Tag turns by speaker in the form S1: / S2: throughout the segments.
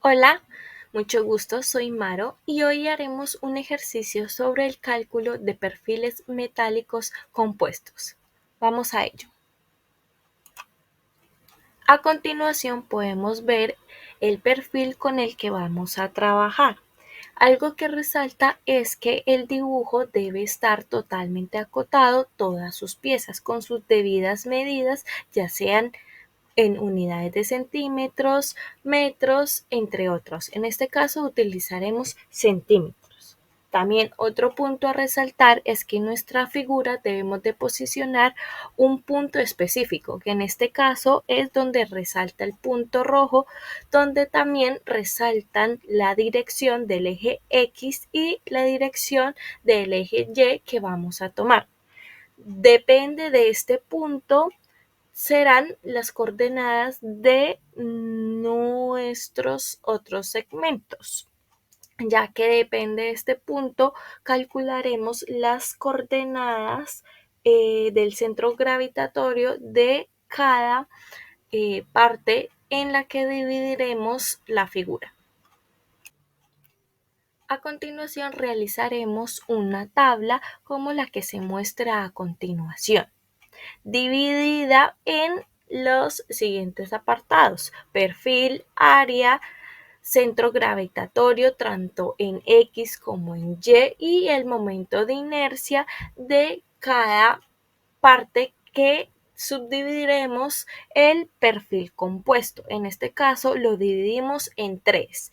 S1: Hola, mucho gusto, soy Maro y hoy haremos un ejercicio sobre el cálculo de perfiles metálicos compuestos. Vamos a ello. A continuación podemos ver el perfil con el que vamos a trabajar. Algo que resalta es que el dibujo debe estar totalmente acotado, todas sus piezas con sus debidas medidas, ya sean en unidades de centímetros, metros, entre otros. En este caso utilizaremos centímetros. También otro punto a resaltar es que en nuestra figura debemos de posicionar un punto específico, que en este caso es donde resalta el punto rojo, donde también resaltan la dirección del eje X y la dirección del eje Y que vamos a tomar. Depende de este punto serán las coordenadas de nuestros otros segmentos. Ya que depende de este punto, calcularemos las coordenadas del centro gravitatorio de cada parte en la que dividiremos la figura. A continuación realizaremos una tabla como la que se muestra a continuación, dividida en los siguientes apartados: perfil, área, centro gravitatorio tanto en X como en Y y el momento de inercia de cada parte que subdividiremos el perfil compuesto. En este caso lo dividimos en tres.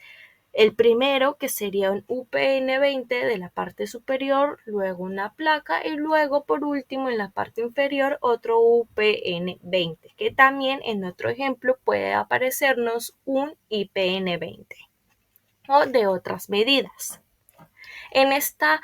S1: El primero, que sería un UPN20 de la parte superior, luego una placa y luego por último en la parte inferior otro UPN20, que también en otro ejemplo puede aparecernos un IPN20 o de otras medidas. En esta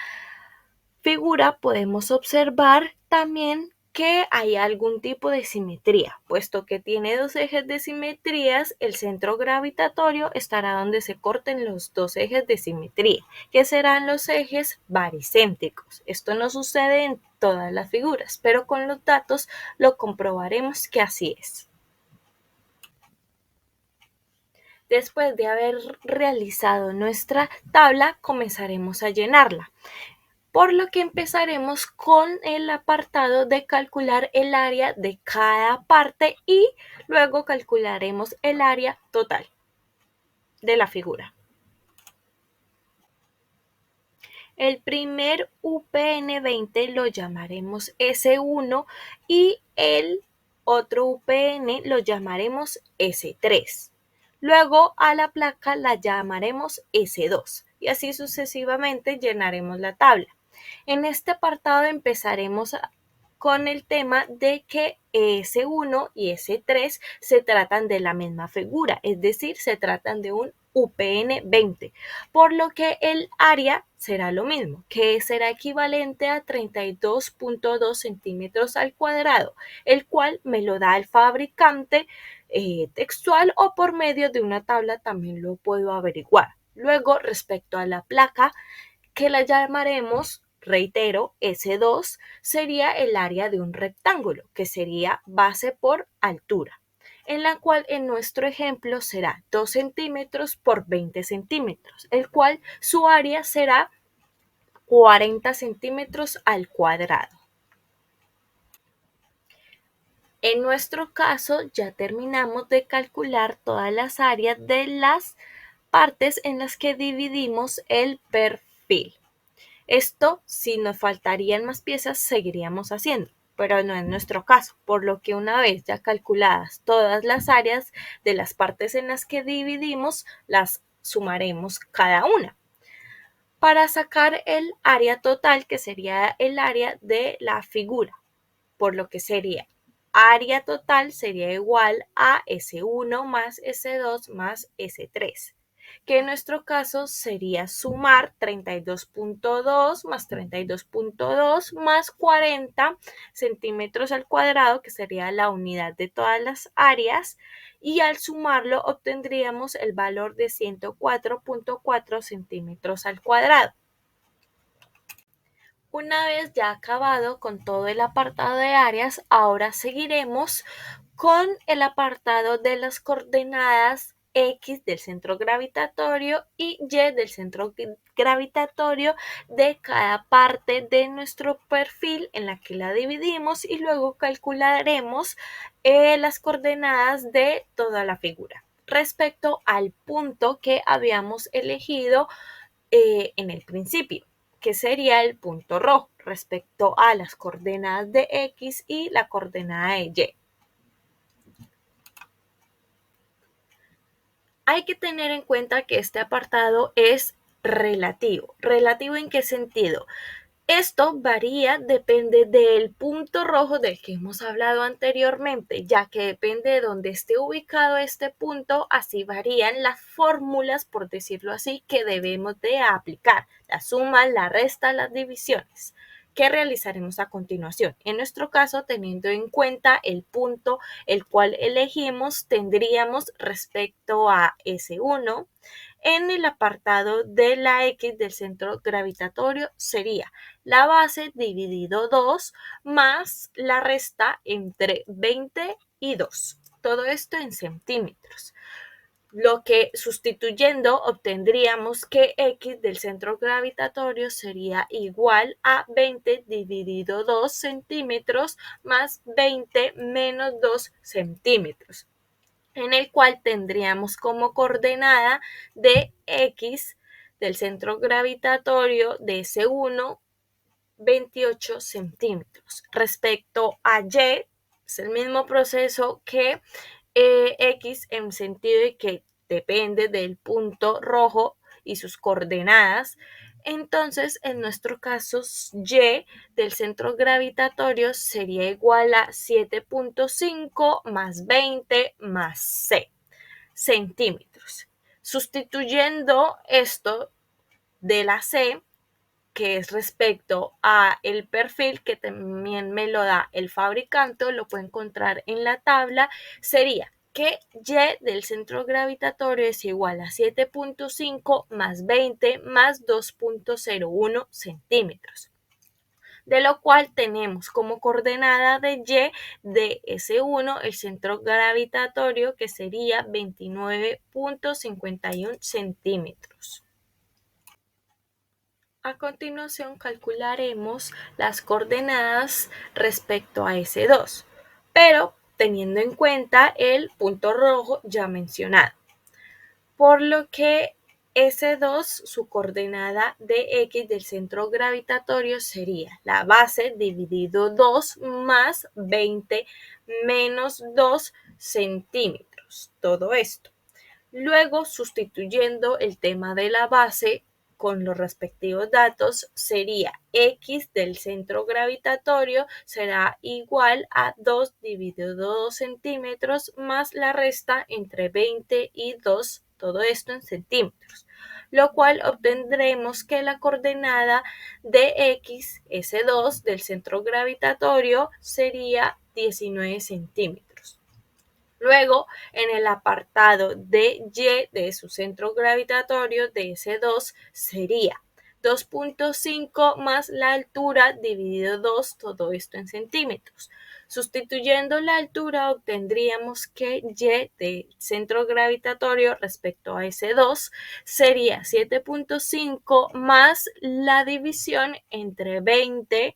S1: figura podemos observar también que hay algún tipo de simetría, puesto que tiene dos ejes de simetrías, el centro gravitatorio estará donde se corten los dos ejes de simetría, que serán los ejes baricéntricos. Esto no sucede en todas las figuras, pero con los datos lo comprobaremos que así es. Después de haber realizado nuestra tabla, comenzaremos a llenarla, por lo que empezaremos con el apartado de calcular el área de cada parte y luego calcularemos el área total de la figura. El primer UPN20 lo llamaremos S1 y el otro UPN lo llamaremos S3. Luego a la placa la llamaremos S2 y así sucesivamente llenaremos la tabla. En este apartado empezaremos con el tema de que S1 y S3 se tratan de la misma figura, es decir, se tratan de un UPN20, por lo que el área será lo mismo, que será equivalente a 32.2 centímetros al cuadrado, el cual me lo da el fabricante textual o por medio de una tabla también lo puedo averiguar. Luego, respecto a la placa, que la llamaremos, reitero, S2, sería el área de un rectángulo, que sería base por altura, en la cual en nuestro ejemplo será 2 centímetros por 20 centímetros, el cual su área será 40 centímetros al cuadrado. En nuestro caso ya terminamos de calcular todas las áreas de las partes en las que dividimos el perfil. Esto, si nos faltarían más piezas, seguiríamos haciendo, pero no es nuestro caso, por lo que una vez ya calculadas todas las áreas de las partes en las que dividimos, las sumaremos cada una para sacar el área total, que sería el área de la figura, por lo que sería área total sería igual a S1 más S2 más S3, que en nuestro caso sería sumar 32.2 más 32.2 más 40 centímetros al cuadrado, que sería la unidad de todas las áreas, y al sumarlo obtendríamos el valor de 104.4 centímetros al cuadrado. Una vez ya acabado con todo el apartado de áreas, ahora seguiremos con el apartado de las coordenadas X del centro gravitatorio y Y del centro gravitatorio de cada parte de nuestro perfil en la que la dividimos y luego calcularemos las coordenadas de toda la figura respecto al punto que habíamos elegido en el principio, que sería el punto rojo respecto a las coordenadas de X y la coordenada de Y. Hay que tener en cuenta que este apartado es relativo. ¿Relativo en qué sentido? Esto varía, depende del punto rojo del que hemos hablado anteriormente, ya que depende de dónde esté ubicado este punto, así varían las fórmulas, por decirlo así, que debemos de aplicar, la suma, la resta, las divisiones, que realizaremos a continuación. En nuestro caso, teniendo en cuenta el punto el cual elegimos, tendríamos respecto a S1, en el apartado de la X del centro gravitatorio sería la base dividido 2 más la resta entre 20 y 2. Todo esto en centímetros. Lo que sustituyendo obtendríamos que X del centro gravitatorio sería igual a 20 dividido 2 centímetros más 20 menos 2 centímetros, en el cual tendríamos como coordenada de X del centro gravitatorio de S1 28 centímetros. Respecto a Y, es el mismo proceso que X en sentido de que depende del punto rojo y sus coordenadas. Entonces, en nuestro caso, Y del centro gravitatorio sería igual a 7.5 más 20 más C centímetros. Sustituyendo esto de la C, que es respecto a el perfil que también me lo da el fabricante, lo puede encontrar en la tabla, sería que Y del centro gravitatorio es igual a 7.5 más 20 más 2.01 centímetros, de lo cual tenemos como coordenada de Y de S1 el centro gravitatorio, que sería 29.51 centímetros. A continuación calcularemos las coordenadas respecto a S2, pero teniendo en cuenta el punto rojo ya mencionado, por lo que S2, su coordenada de X del centro gravitatorio sería la base dividido 2 más 20 menos 2 centímetros, todo esto. Luego, sustituyendo el tema de la base con los respectivos datos, sería X del centro gravitatorio será igual a 2 dividido 2 centímetros más la resta entre 20 y 2, todo esto en centímetros, lo cual obtendremos que la coordenada de X, S2 del centro gravitatorio, sería 19 centímetros. Luego, en el apartado de Y de su centro gravitatorio de S2 sería 2.5 más la altura dividido 2, todo esto en centímetros. Sustituyendo la altura obtendríamos que Y de centro gravitatorio respecto a S2 sería 7.5 más la división entre 20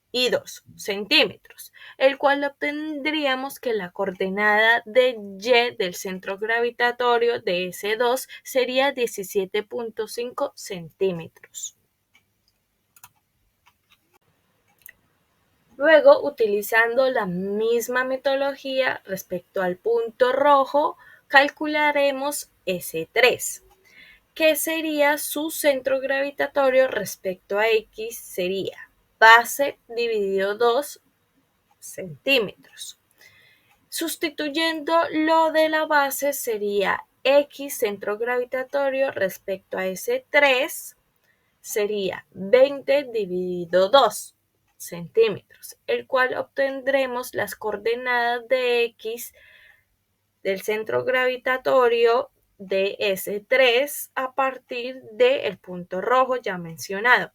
S1: y 2 centímetros, el cual obtendríamos que la coordenada de Y del centro gravitatorio de S2 sería 17.5 centímetros. Luego, utilizando la misma metodología respecto al punto rojo, calcularemos S3, que sería su centro gravitatorio respecto a X, sería base dividido 2 centímetros. Sustituyendo lo de la base sería X centro gravitatorio respecto a S3 sería 20 dividido 2 centímetros, el cual obtendremos las coordenadas de X del centro gravitatorio de S3 a partir del punto rojo ya mencionado,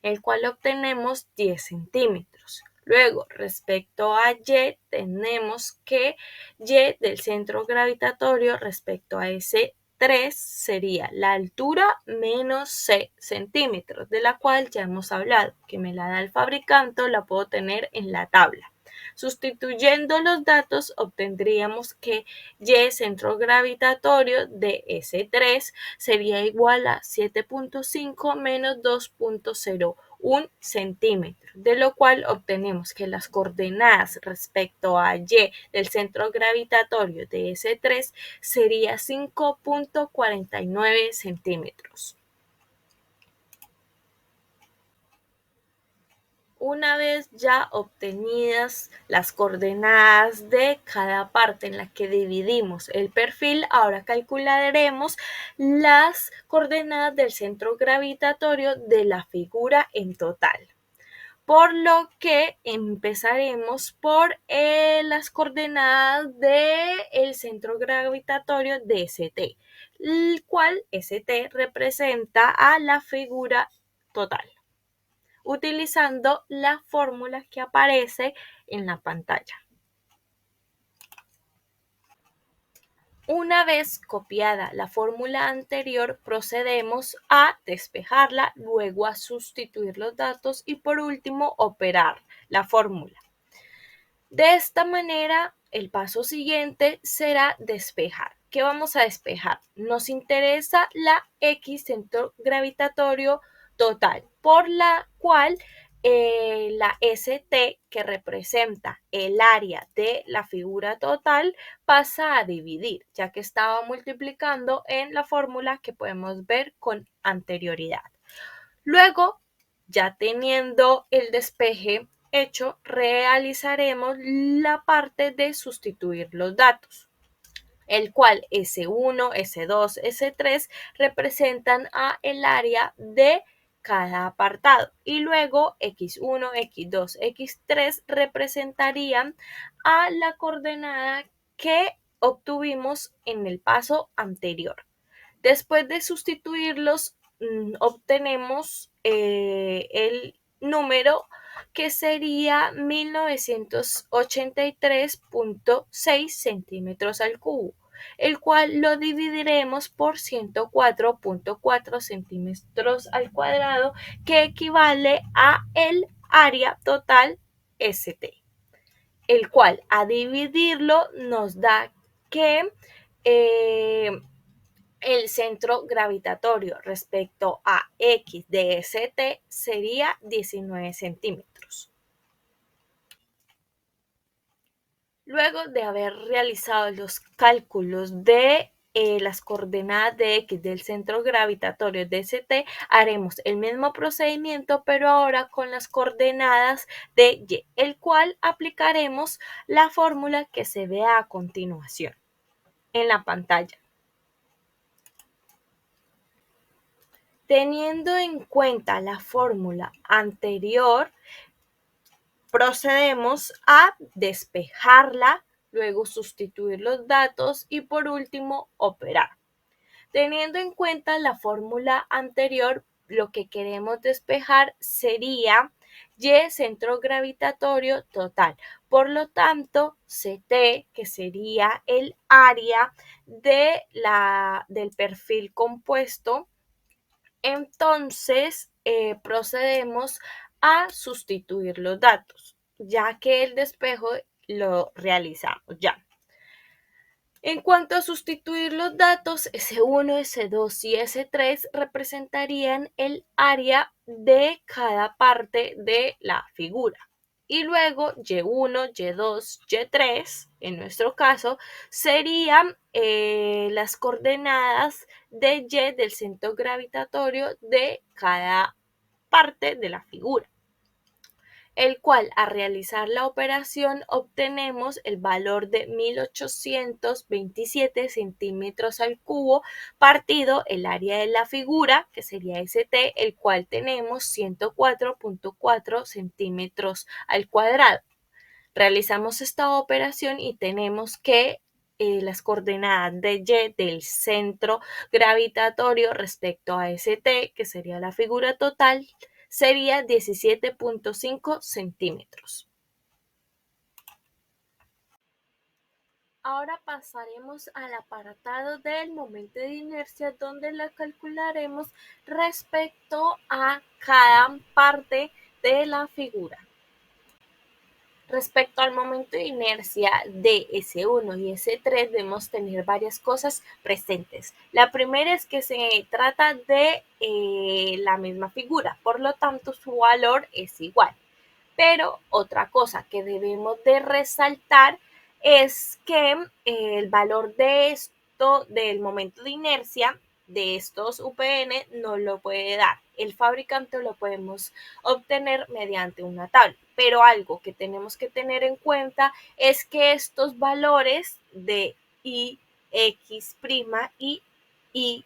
S1: el cual obtenemos 10 centímetros. Luego, respecto a Y, tenemos que Y del centro gravitatorio respecto a ese 3 sería la altura menos C centímetros, de la cual ya hemos hablado, que me la da el fabricante, la puedo tener en la tabla. Sustituyendo los datos, obtendríamos que Y centro gravitatorio de S3 sería igual a 7.5 menos 2.01 centímetros, de lo cual obtenemos que las coordenadas respecto a Y del centro gravitatorio de S3 sería 5.49 centímetros. Una vez ya obtenidas las coordenadas de cada parte en la que dividimos el perfil, ahora calcularemos las coordenadas del centro gravitatorio de la figura en total. Por lo que empezaremos por las coordenadas del centro gravitatorio de ST, el cual ST representa a la figura total, utilizando la fórmula que aparece en la pantalla. Una vez copiada la fórmula anterior, procedemos a despejarla, luego a sustituir los datos y por último operar la fórmula. De esta manera, el paso siguiente será despejar. ¿Qué vamos a despejar? Nos interesa la X centro gravitatorio total, por la cual la ST, que representa el área de la figura total, pasa a dividir, ya que estaba multiplicando en la fórmula que podemos ver con anterioridad. Luego, ya teniendo el despeje hecho, realizaremos la parte de sustituir los datos, el cual S1, S2, S3 representan a el área de cada apartado y luego X1, X2, X3 representarían a la coordenada que obtuvimos en el paso anterior. Después de sustituirlos, obtenemos el número que sería 1983.6 centímetros al cubo, el cual lo dividiremos por 104.4 centímetros al cuadrado, que equivale a el área total ST, el cual a dividirlo nos da que el centro gravitatorio respecto a X de ST sería 19 centímetros. Luego de haber realizado los cálculos de las coordenadas de X del centro gravitatorio de ST, haremos el mismo procedimiento, pero ahora con las coordenadas de Y, el cual aplicaremos la fórmula que se ve a continuación en la pantalla. Teniendo en cuenta la fórmula anterior, procedemos a despejarla, luego sustituir los datos y por último operar. Teniendo en cuenta la fórmula anterior, lo que queremos despejar sería Y centro gravitatorio total. Por lo tanto, CT, que sería el área del perfil compuesto, entonces procedemos a sustituir los datos, ya que el despejo lo realizamos ya. En cuanto a sustituir los datos, S1, S2 y S3 representarían el área de cada parte de la figura. Y luego Y1, Y2, Y3, en nuestro caso, serían las coordenadas de Y del centro gravitatorio de cada parte de la figura, el cual al realizar la operación obtenemos el valor de 1827 centímetros al cubo partido el área de la figura, que sería ST, el cual tenemos 104.4 centímetros al cuadrado. Realizamos esta operación y tenemos que las coordenadas de Y del centro gravitatorio respecto a ST, que sería la figura total, sería 17.5 centímetros. Ahora pasaremos al apartado del momento de inercia donde la calcularemos respecto a cada parte de la figura. Respecto al momento de inercia de S1 y S3 debemos tener varias cosas presentes. La primera es que se trata de la misma figura, por lo tanto su valor es igual. Pero otra cosa que debemos de resaltar es que el valor de esto, del momento de inercia de estos UPN, no lo puede dar. El fabricante lo podemos obtener mediante una tabla. Pero algo que tenemos que tener en cuenta es que estos valores de I, X' y Y'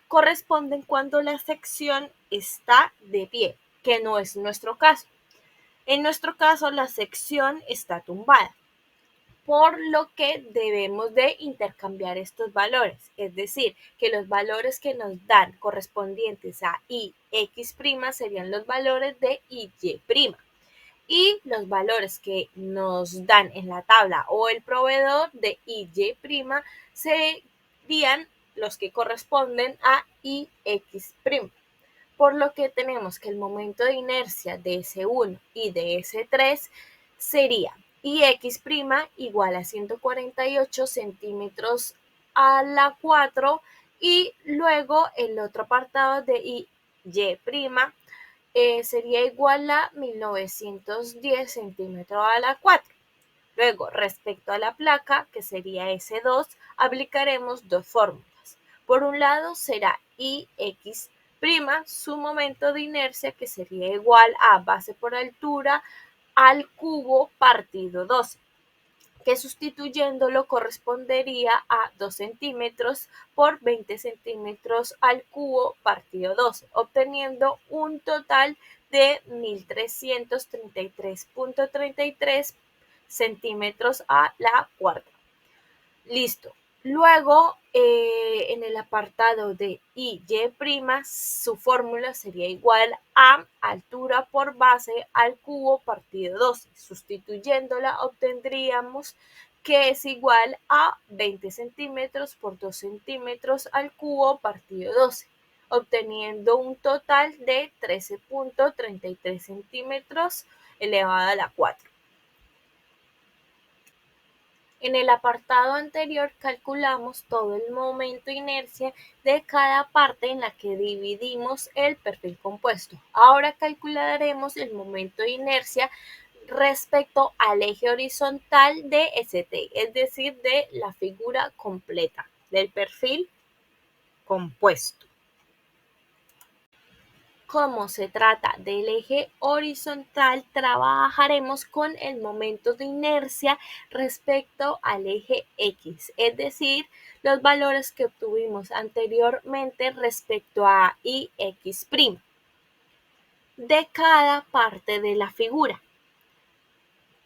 S1: corresponden cuando la sección está de pie, que no es nuestro caso. En nuestro caso, la sección está tumbada, por lo que debemos de intercambiar estos valores, es decir, que los valores que nos dan correspondientes a I, X' serían los valores de Y', y los valores que nos dan en la tabla o el proveedor de Y' serían los que corresponden a IX'. Por lo que tenemos que el momento de inercia de S1 y de S3 sería IX' igual a 148 centímetros a la 4, y luego el otro apartado de Y' sería igual a 1910 centímetros a la 4. Luego, respecto a la placa, que sería S2, aplicaremos dos fórmulas. Por un lado será IX', su momento de inercia, que sería igual a base por altura al cubo partido 12, que sustituyéndolo correspondería a 2 centímetros por 20 centímetros al cubo partido 12, obteniendo un total de 1333.33 centímetros a la cuarta. Listo. Luego, en el apartado de Y', su fórmula sería igual a altura por base al cubo partido 12. Sustituyéndola, obtendríamos que es igual a 20 centímetros por 2 centímetros al cubo partido 12, obteniendo un total de 13.33 centímetros elevado a la 4. En el apartado anterior calculamos todo el momento de inercia de cada parte en la que dividimos el perfil compuesto. Ahora calcularemos el momento de inercia respecto al eje horizontal de ST, es decir, de la figura completa del perfil compuesto. Como se trata del eje horizontal, trabajaremos con el momento de inercia respecto al eje X, es decir, los valores que obtuvimos anteriormente respecto a IX' de cada parte de la figura.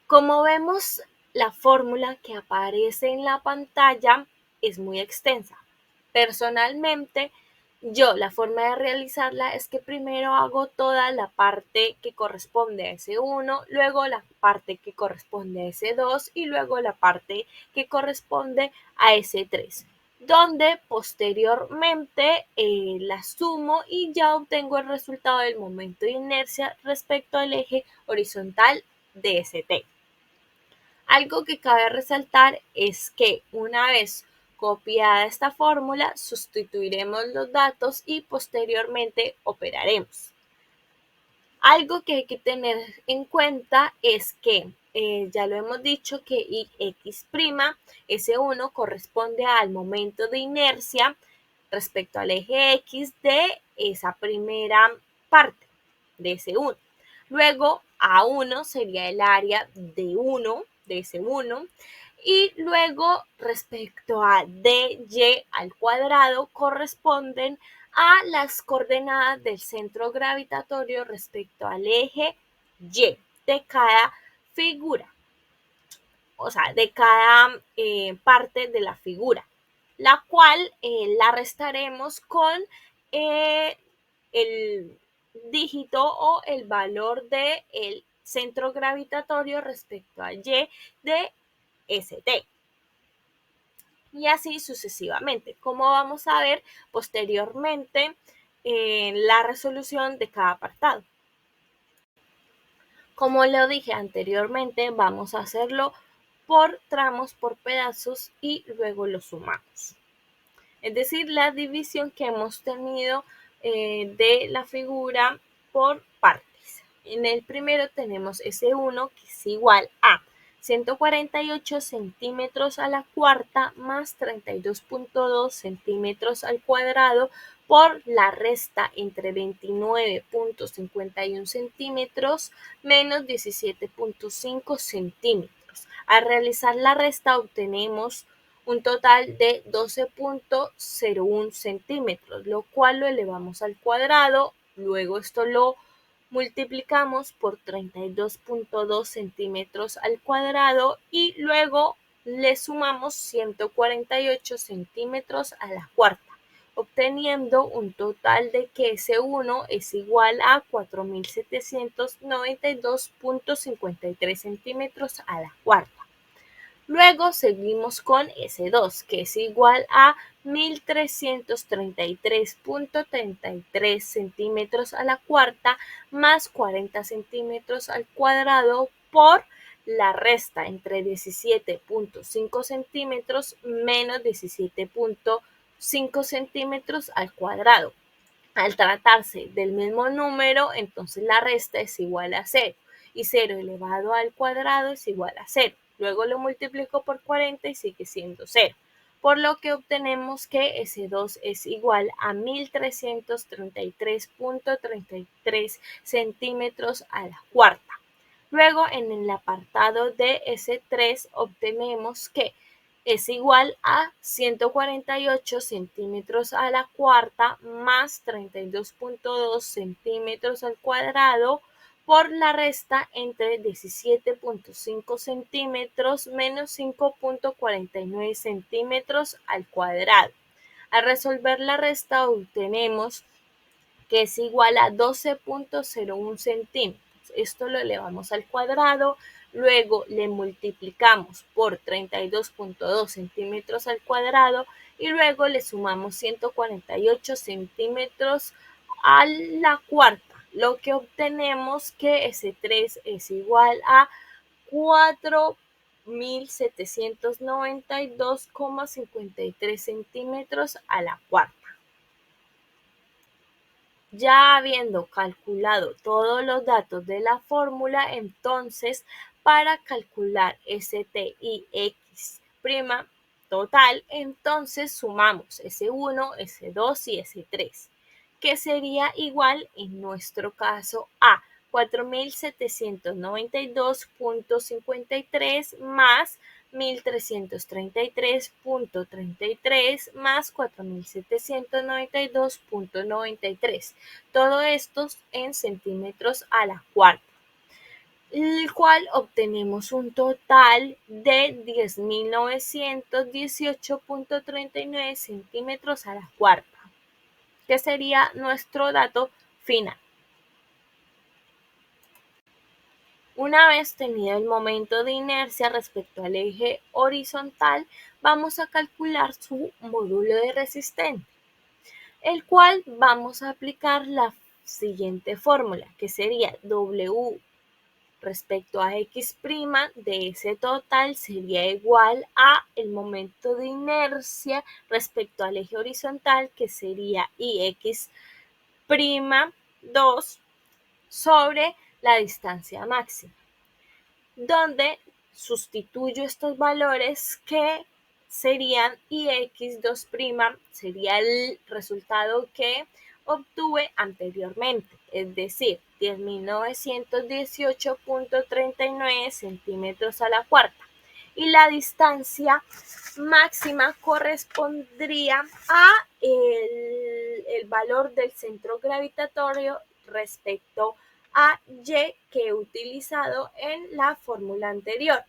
S1: Como vemos, la fórmula que aparece en la pantalla es muy extensa. Personalmente, la forma de realizarla es que primero hago toda la parte que corresponde a S1, luego la parte que corresponde a S2 y luego la parte que corresponde a S3, donde posteriormente la sumo y ya obtengo el resultado del momento de inercia respecto al eje horizontal de ST. Algo que cabe resaltar es que una vez copiada esta fórmula, sustituiremos los datos y posteriormente operaremos. Algo que hay que tener en cuenta es que, ya lo hemos dicho, que IX', S1 corresponde al momento de inercia respecto al eje X de esa primera parte de S1. Luego, A1 sería el área de 1, de S1. Y luego, respecto a DY al cuadrado, corresponden a las coordenadas del centro gravitatorio respecto al eje Y de cada figura, o sea, de cada parte de la figura, la cual la restaremos con el dígito o el valor del centro gravitatorio respecto a Y de ST. y así sucesivamente, como vamos a ver posteriormente en la resolución de cada apartado. Como lo dije anteriormente, vamos a hacerlo por tramos, por pedazos y luego lo sumamos. Es decir, la división que hemos tenido de la figura por partes. En el primero tenemos S1 que es igual a 148 centímetros a la cuarta más 32.2 centímetros al cuadrado por la resta entre 29.51 centímetros menos 17.5 centímetros. Al realizar la resta obtenemos un total de 12.01 centímetros, lo cual lo elevamos al cuadrado, luego esto lo multiplicamos por 32.2 centímetros al cuadrado y luego le sumamos 148 centímetros a la cuarta, obteniendo un total de que S1 es igual a 4.792.53 centímetros a la cuarta. Luego seguimos con S2, que es igual a 1.333.33 centímetros a la cuarta más 40 centímetros al cuadrado por la resta entre 17.5 centímetros menos 17.5 centímetros al cuadrado. Al tratarse del mismo número, entonces la resta es igual a 0 y 0 elevado al cuadrado es igual a 0. Luego lo multiplico por 40 y sigue siendo 0, por lo que obtenemos que S2 es igual a 1.333.33 centímetros a la cuarta. Luego en el apartado de S3 obtenemos que es igual a 148 centímetros a la cuarta más 32.2 centímetros al cuadrado por la resta entre 17.5 centímetros menos 5.49 centímetros al cuadrado. Al resolver la resta obtenemos que es igual a 12.01 centímetros. Esto lo elevamos al cuadrado, luego le multiplicamos por 32.2 centímetros al cuadrado y luego le sumamos 148 centímetros a la cuarta, lo que obtenemos que S3 es igual a 4.792,53 centímetros a la cuarta. Ya habiendo calculado todos los datos de la fórmula, entonces para calcular ST y X' total, entonces sumamos S1, S2 y S3, que sería igual en nuestro caso a 4.792.53 más 1.333.33 más 4.792.93. Todo esto en centímetros a la cuarta, el cual obtenemos un total de 10.918.39 centímetros a la cuarta, que sería nuestro dato final. Una vez tenido el momento de inercia respecto al eje horizontal, vamos a calcular su módulo de resistencia, el cual vamos a aplicar la siguiente fórmula, que sería W respecto a X' de ese total sería igual a el momento de inercia respecto al eje horizontal, que sería IX' 2 sobre la distancia máxima, donde sustituyo estos valores que serían IX2', sería el resultado que obtuve anteriormente, es decir, 10.918.39 centímetros a la cuarta. Y la distancia máxima correspondría a el valor del centro gravitatorio respecto a Y que he utilizado en la fórmula anterior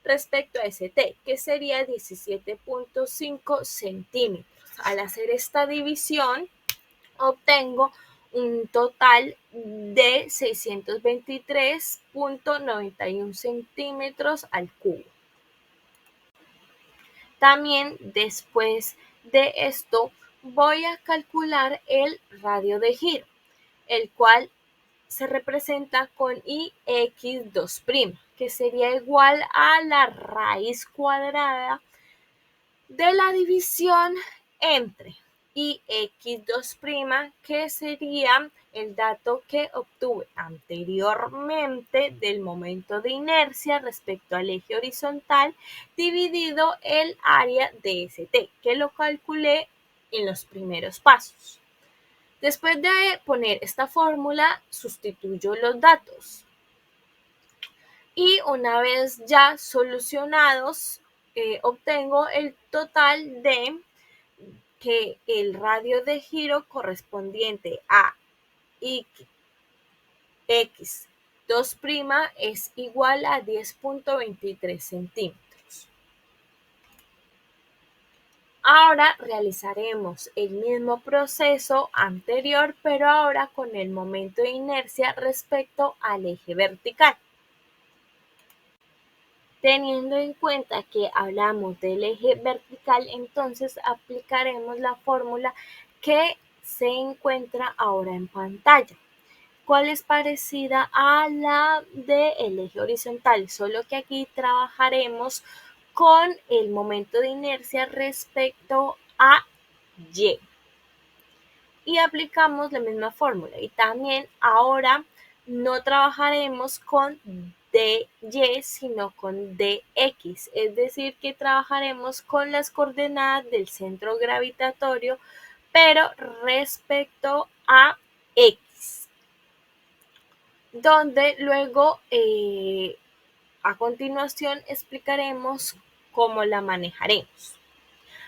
S1: respecto a ST, que sería 17.5 centímetros. Al hacer esta división, obtengo un total de 623.91 centímetros al cubo. También después de esto voy a calcular el radio de giro, el cual se representa con ix2', que sería igual a la raíz cuadrada de la división entre ix2', que sería el dato que obtuve anteriormente del momento de inercia respecto al eje horizontal, dividido el área de ST, que lo calculé en los primeros pasos. Después de poner esta fórmula, sustituyo los datos. Y una vez ya solucionados, obtengo el total de que el radio de giro correspondiente a x2' es igual a 10.23 centímetros. Ahora realizaremos el mismo proceso anterior, pero ahora con el momento de inercia respecto al eje vertical. Teniendo en cuenta que hablamos del eje vertical, entonces aplicaremos la fórmula que se encuentra ahora en pantalla, cual es parecida a la del eje horizontal, solo que aquí trabajaremos con el momento de inercia respecto a y. Y aplicamos la misma fórmula. Y también ahora no trabajaremos con dy, sino con dx, es decir, que trabajaremos con las coordenadas del centro gravitatorio, pero respecto a x, donde luego a continuación explicaremos cómo la manejaremos.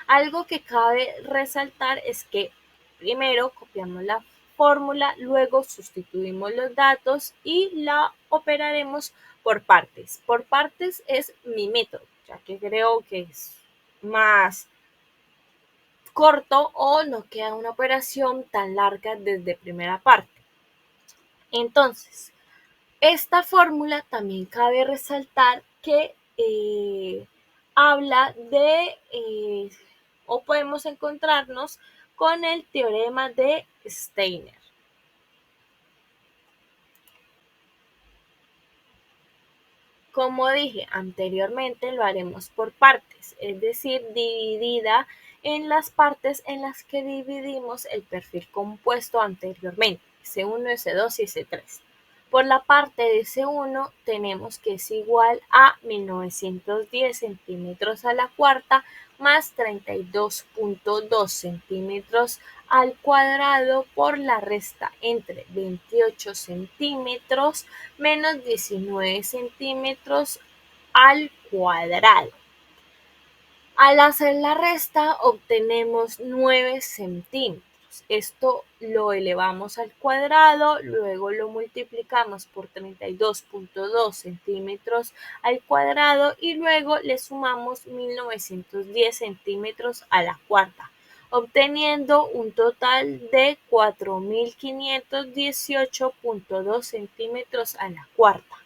S1: Algo que cabe resaltar es que primero copiamos la fórmula, luego sustituimos los datos y la operaremos por partes. Por partes es mi método, ya que creo que es más corto o no queda una operación tan larga desde primera parte. Entonces, esta fórmula también cabe resaltar que habla de, o podemos encontrarnos con el teorema de Steiner. Como dije anteriormente, lo haremos por partes, es decir, dividida en las partes en las que dividimos el perfil compuesto anteriormente, S1, S2 y S3. Por la parte de S1 tenemos que es igual a 1910 centímetros a la cuarta más 32.2 centímetros al cuadrado por la resta entre 28 centímetros menos 19 centímetros al cuadrado. Al hacer la resta obtenemos 9 centímetros. Esto lo elevamos al cuadrado, luego lo multiplicamos por 32.2 centímetros al cuadrado y luego le sumamos 1910 centímetros a la cuarta, obteniendo un total de 4518.2 centímetros a la cuarta.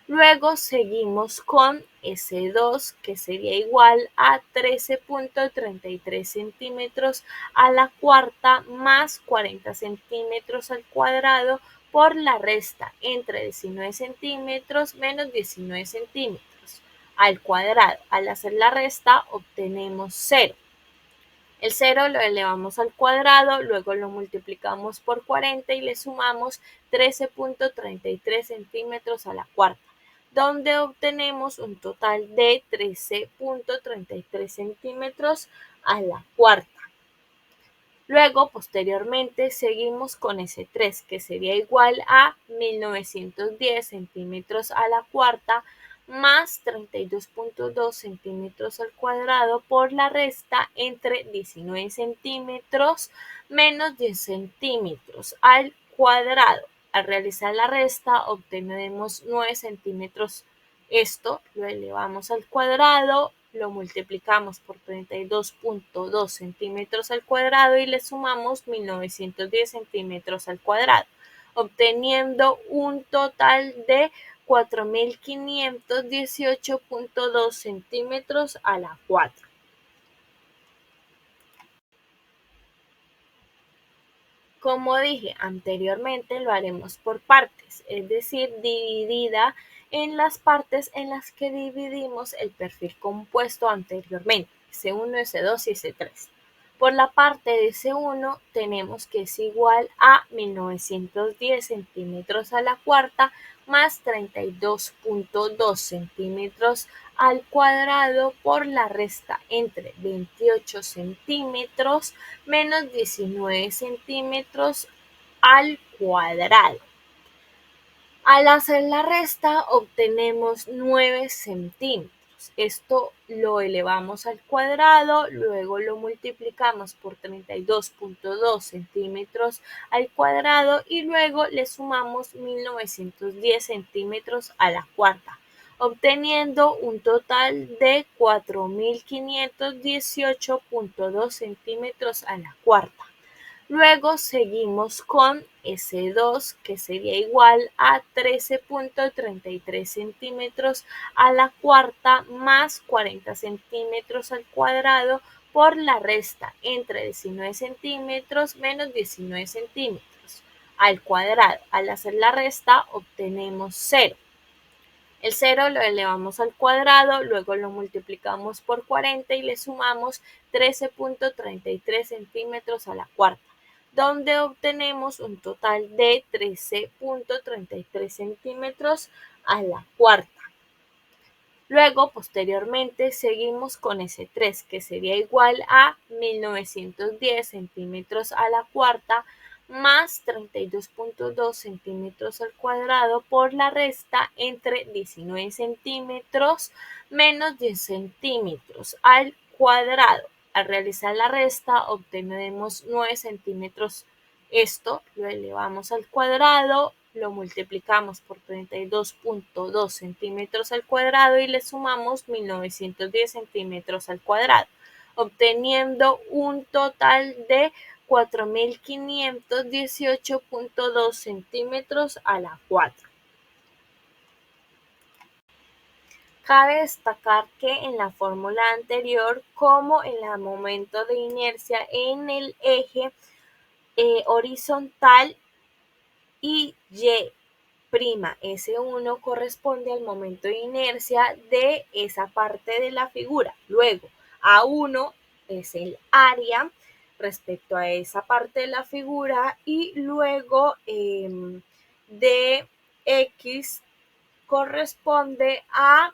S1: Luego seguimos con S2, que sería igual a 13.33 centímetros a la cuarta más 40 centímetros al cuadrado por la resta entre 19 centímetros menos 19 centímetros al cuadrado. Al hacer la resta obtenemos 0. El 0 lo elevamos al cuadrado, luego lo multiplicamos por 40 y le sumamos 13.33 centímetros a la cuarta, donde obtenemos un total de 13.33 centímetros a la cuarta. Luego, posteriormente, seguimos con S3, que sería igual a 1910 centímetros a la cuarta más 32.2 centímetros al cuadrado por la resta entre 19 centímetros menos 10 centímetros al cuadrado. Al realizar la resta obtenemos 9 centímetros. Esto lo elevamos al cuadrado, lo multiplicamos por 32.2 centímetros al cuadrado y le sumamos 1910 centímetros al cuadrado, obteniendo un total de 4518.2 centímetros a la 4. Como dije anteriormente, lo haremos por partes, es decir, dividida en las partes en las que dividimos el perfil compuesto anteriormente, S1, S2 y S3. Por la parte de S1 tenemos que es igual a 1910 centímetros a la cuarta más 32.2 centímetros al cuadrado por la resta entre 28 centímetros menos 19 centímetros al cuadrado. Al hacer la resta obtenemos 9 centímetros. Esto lo elevamos al cuadrado, luego lo multiplicamos por 32.2 centímetros al cuadrado y luego le sumamos 1910 centímetros a la cuarta, obteniendo un total de 4518.2 centímetros a la cuarta. Luego seguimos con S2, que sería igual a 13.33 centímetros a la cuarta más 40 centímetros al cuadrado por la resta entre 19 centímetros menos 19 centímetros al cuadrado. Al hacer la resta obtenemos 0. El 0 lo elevamos al cuadrado, luego lo multiplicamos por 40 y le sumamos 13.33 centímetros a la cuarta, donde obtenemos un total de 13.33 centímetros a la cuarta. Luego, posteriormente, seguimos con S3, que sería igual a 1910 centímetros a la cuarta más 32.2 centímetros al cuadrado por la resta entre 19 centímetros menos 10 centímetros al cuadrado. Al realizar la resta obtenemos 9 centímetros. Esto lo elevamos al cuadrado, lo multiplicamos por 32.2 centímetros al cuadrado y le sumamos 1910 centímetros al cuadrado, obteniendo un total de 4518.2 centímetros a la 4. Cabe destacar que en la fórmula anterior, como en el momento de inercia en el eje horizontal y S1 corresponde al momento de inercia de esa parte de la figura. Luego, A1 es el área respecto a esa parte de la figura y luego de X corresponde a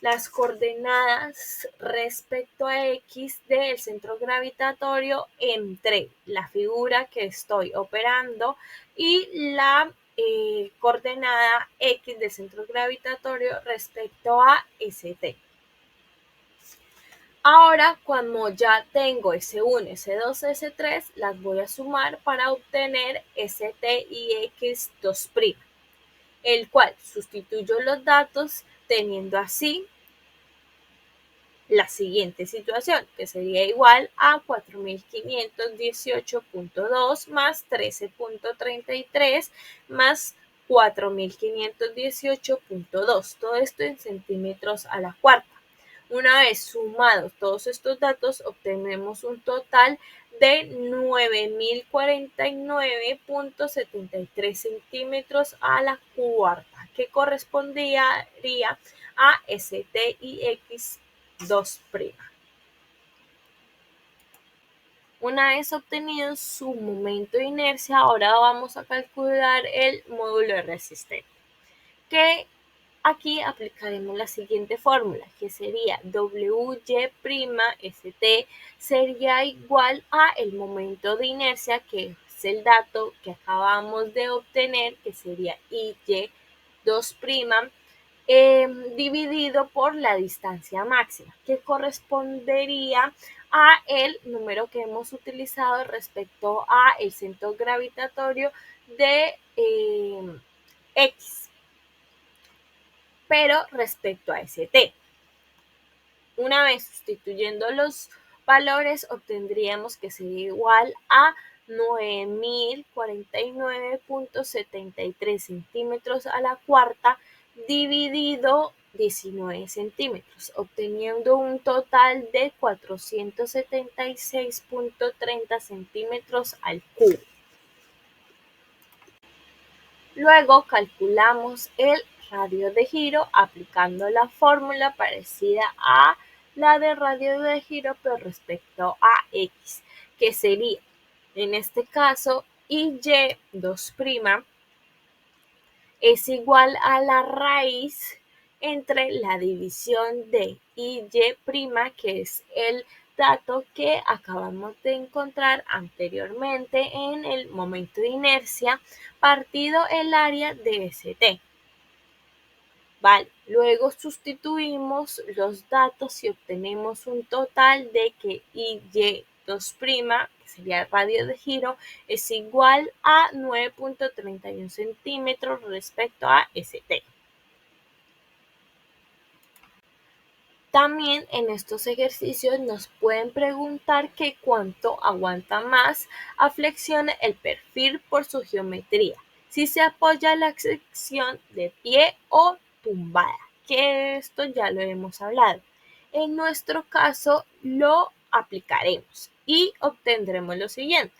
S1: las coordenadas respecto a X del centro gravitatorio entre la figura que estoy operando y la coordenada X del centro gravitatorio respecto a ST. Ahora, como ya tengo S1, S2, S3, las voy a sumar para obtener ST y X2', el cual sustituyo los datos teniendo así la siguiente situación, que sería igual a 4518.2 más 13.33 más 4518.2, todo esto en centímetros a la cuarta. Una vez sumados todos estos datos, obtenemos un total de 9049.73 centímetros a la cuarta, que correspondería a ST y X2'. Una vez obtenido su momento de inercia, ahora vamos a calcular el módulo de resistencia, que aquí aplicaremos la siguiente fórmula, que sería WY'(ST) sería igual a el momento de inercia, que es el dato que acabamos de obtener, que sería IY2', dividido por la distancia máxima, que correspondería a el número que hemos utilizado respecto a el centro gravitatorio de X, pero respecto a ST. Una vez sustituyendo los valores, obtendríamos que sería igual a 9049.73 centímetros a la cuarta dividido 19 centímetros, obteniendo un total de 476.30 centímetros al cubo. Luego calculamos el radio de giro aplicando la fórmula parecida a la de radio de giro pero respecto a x, que sería en este caso y2' es igual a la raíz entre la división de y', que es el dato que acabamos de encontrar anteriormente en el momento de inercia, partido el área de ST. Vale, luego sustituimos los datos y obtenemos un total de que y', que sería el radio de giro, es igual a 9.31 centímetros respecto a ST. También en estos ejercicios nos pueden preguntar que cuánto aguanta más a flexión el perfil por su geometría, si se apoya la sección de pie o tumbada, que esto ya lo hemos hablado. En nuestro caso lo aplicaremos y obtendremos lo siguiente.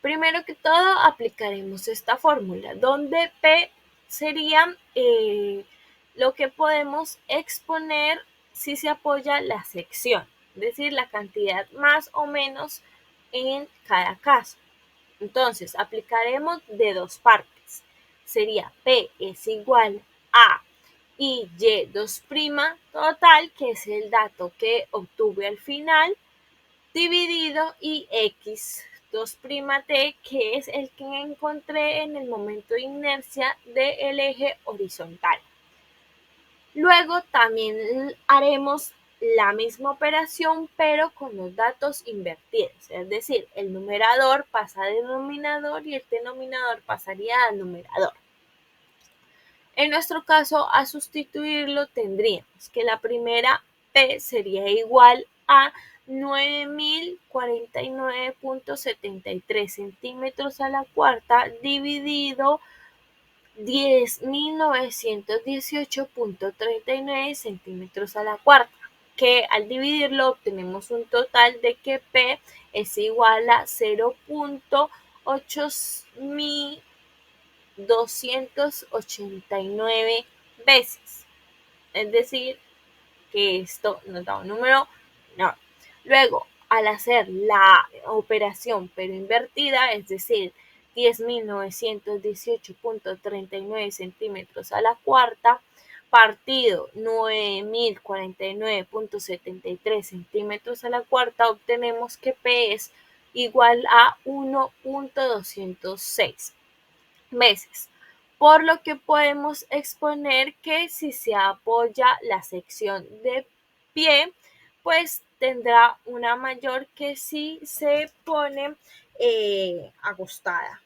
S1: Primero que todo aplicaremos esta fórmula donde P sería lo que podemos exponer si se apoya la sección, es decir, la cantidad más o menos en cada caso. Entonces, aplicaremos de dos partes. Sería P es ', a y'2' total, que es el dato que obtuve al final, dividido y x2't, que es el que encontré en el momento de inercia del eje horizontal. Luego también haremos la misma operación pero con los datos invertidos, es decir, el numerador pasa al denominador y el denominador pasaría al numerador. En nuestro caso, a sustituirlo tendríamos que la primera P sería igual a 9.049.73 centímetros a la cuarta dividido 10.918.39 centímetros a la cuarta, que al dividirlo obtenemos un total de que P es igual a 0.8289 veces. Es decir, que esto nos da un número menor. Luego, al hacer la operación pero invertida, es decir, 10.918.39 centímetros a la cuarta, partido 9.049.73 centímetros a la cuarta, obtenemos que P es igual a 1.206 veces, por lo que podemos exponer que si se apoya la sección de pie, pues tendrá una mayor que si se pone acostada.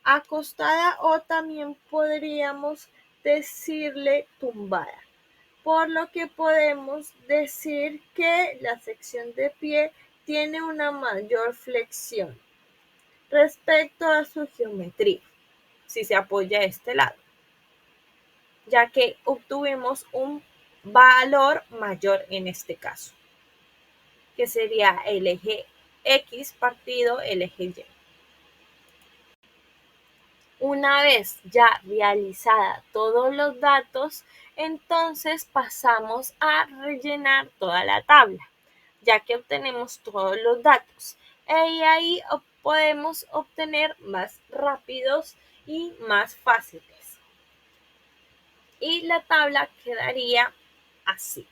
S1: Acostada, o también podríamos decirle tumbada, por lo que podemos decir que la sección de pie tiene una mayor flexión respecto a su geometría si se apoya a este lado, ya que obtuvimos un valor mayor en este caso, que sería el eje X partido el eje Y. Una vez ya realizada todos los datos, entonces pasamos a rellenar toda la tabla, ya que obtenemos todos los datos. Y ahí podemos obtener más rápidos y más fáciles. Y la tabla quedaría así,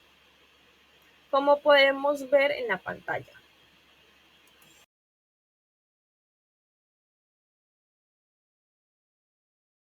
S1: como podemos ver en la pantalla.